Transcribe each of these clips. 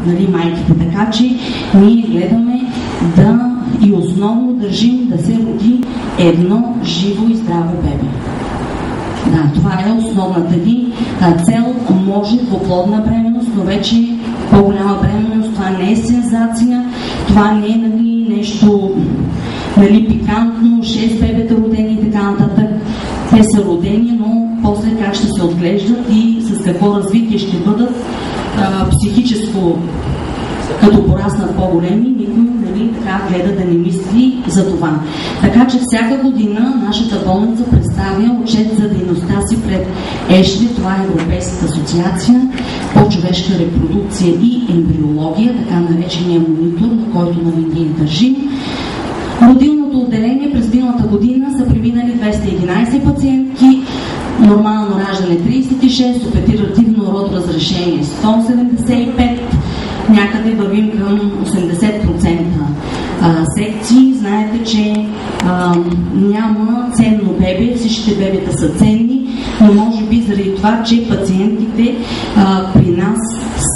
нали, майките. Така че ние гледаме да и основно държим да се роди едно живо и здраво бебе. Да, това е основната ни цел. Може двуплодна бременност, но вече по-голяма бременност. Това не е сензация, това не е, нали, нещо, нали, пикантно, 6 бебета родени и така нататък. Те са родени, но после как ще се отглеждат и с какво развитие ще бъдат психическо, като пораснат по-големи, никой, нали, така гледа да не мисли за това. Така че всяка година нашата болница представя отчет за дейността си пред ЕШРИ, това е Европейската асоциация по човешка репродукция и ембриология, така наречения монитор, на който, нали, ние държим. Родилното отделение през миналата година са преминали 211 пациентки, нормално раждане 36, оперативно родоразрешение 175, някъде вървим към 80% секции. Знаете, че няма ценно бебе, всичките бебета са ценни, но може би заради това, че пациентите при нас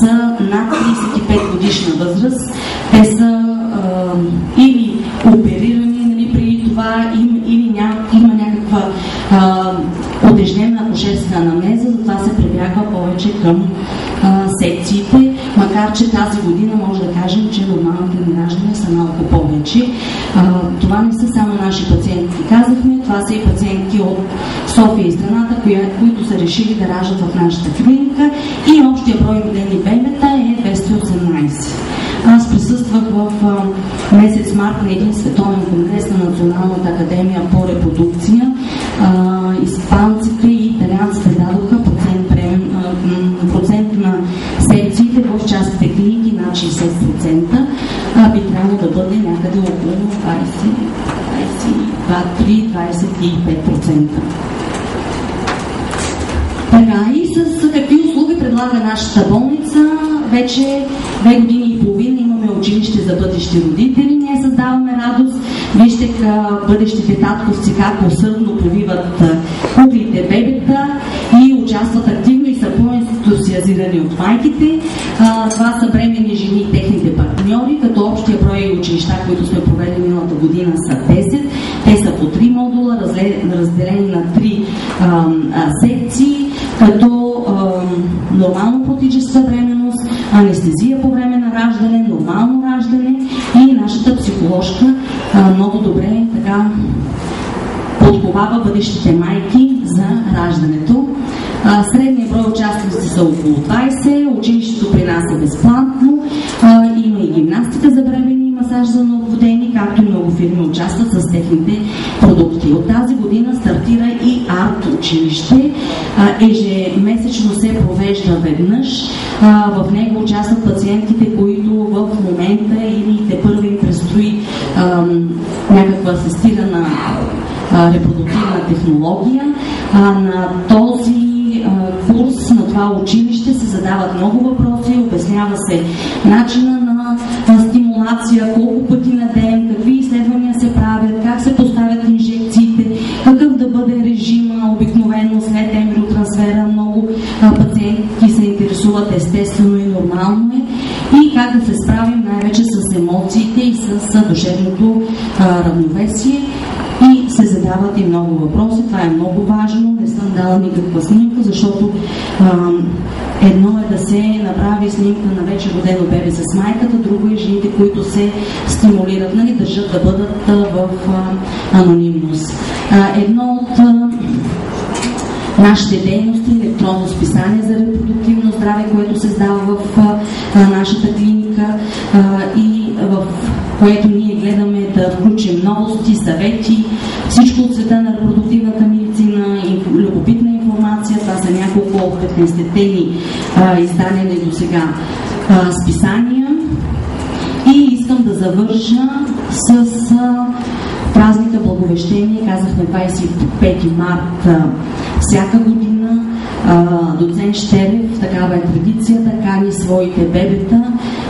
са над 35 годишна възраст. Те са или оперирани, нали, преди това, или има някаква отежнена акушерска анамнеза, затова се прибягва повече към секциите, макар че тази година може да кажем, че нормалните ни раждания са малко повече. Това не са само наши пациентки, казахме, това са и пациентки от София и страната, които са решили да раждат в нашата клиника, и общия брой родени бебета е 218. Аз присъствах в месец март на един световен конгрес на Националната академия по репродукция. Испанците и италианците дадоха процент на секциите в частните клиники над 60%. Би трябвало да бъде някъде около 23-25%. Така, и с какви услуги предлага нашата болница? Вече 2 години и половина имаме училище за бъдещи родители. Ние създаваме радост. Вижте бъдещите татковци как усърдно повиват куклите бебета и участват активно и са по-ентусиазирани от майките. Това са бременни жени и техните партньори, като общия брой училища, които сме провели миналата година, са 10. Те са по 3 модула, разделени на 3 секции, като нормално протичаща бременност, анестезия по време на раждане, нормално раждане, и нашата психоложка много добре така подковава бъдещите майки за раждането. Средният брой участници са около 20, училището при нас е безплатно, има и гимнастика за бременни и масаж за нововодени, както и много фирми участват с техните продукти. От тази година стартира и арт училище. Ежемесечно се провежда веднъж. В него участват пациентите, които в момента или тепърва им предстои някаква асистирана репродуктивна технология. На този курс, на това училище се задават много въпроси, обяснява се начина на стимулация, колко пъти на ден, какви изследвания се правят, как се поставят инжекциите, какъв да бъде режима. Обикновено след ембриотрансфера много пациентки се интересуват, естествено и нормално е, и как да се справим най-вече с емоциите и с душевното равновесие. И се задават и много въпроси. Това е много важно. Не съм дала никаква снимка, защото едно е да се направи снимка на вече родено бебе с майката, друго е жените, които се стимулират, нали, държат да бъдат в анонимност. Едно от нашите дейности е електронно списание за репродуктивно здраве, което се създава в нашата клиника и в което ние гледаме да включим новости, съвети, всичко от света на репродуктивната медицина, любопитна информация. Това са няколко от 15-те ни издадени до сега списания. И искам да завърша с празника Благовещение. Казахме 25 март всяка година. Доцент Щерев, такава е традицията, кани своите бебета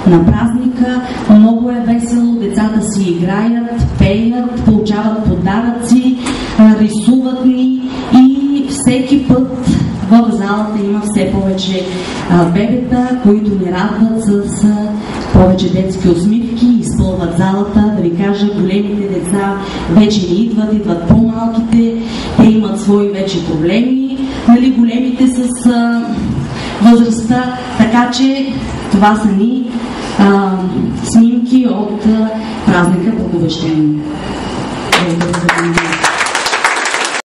на празника. Много е весело, децата си играят, пеят, получават подаръци, рисуват ни, и всеки път в залата има все повече бебета, които ни ни радват с повече детски усмивки, изпълват залата. Да ви кажа, големите деца вече не идват по-малките, те имат свои вече проблеми, нали, големите с възрастта, така че това са ни снимки от празника Благовещение.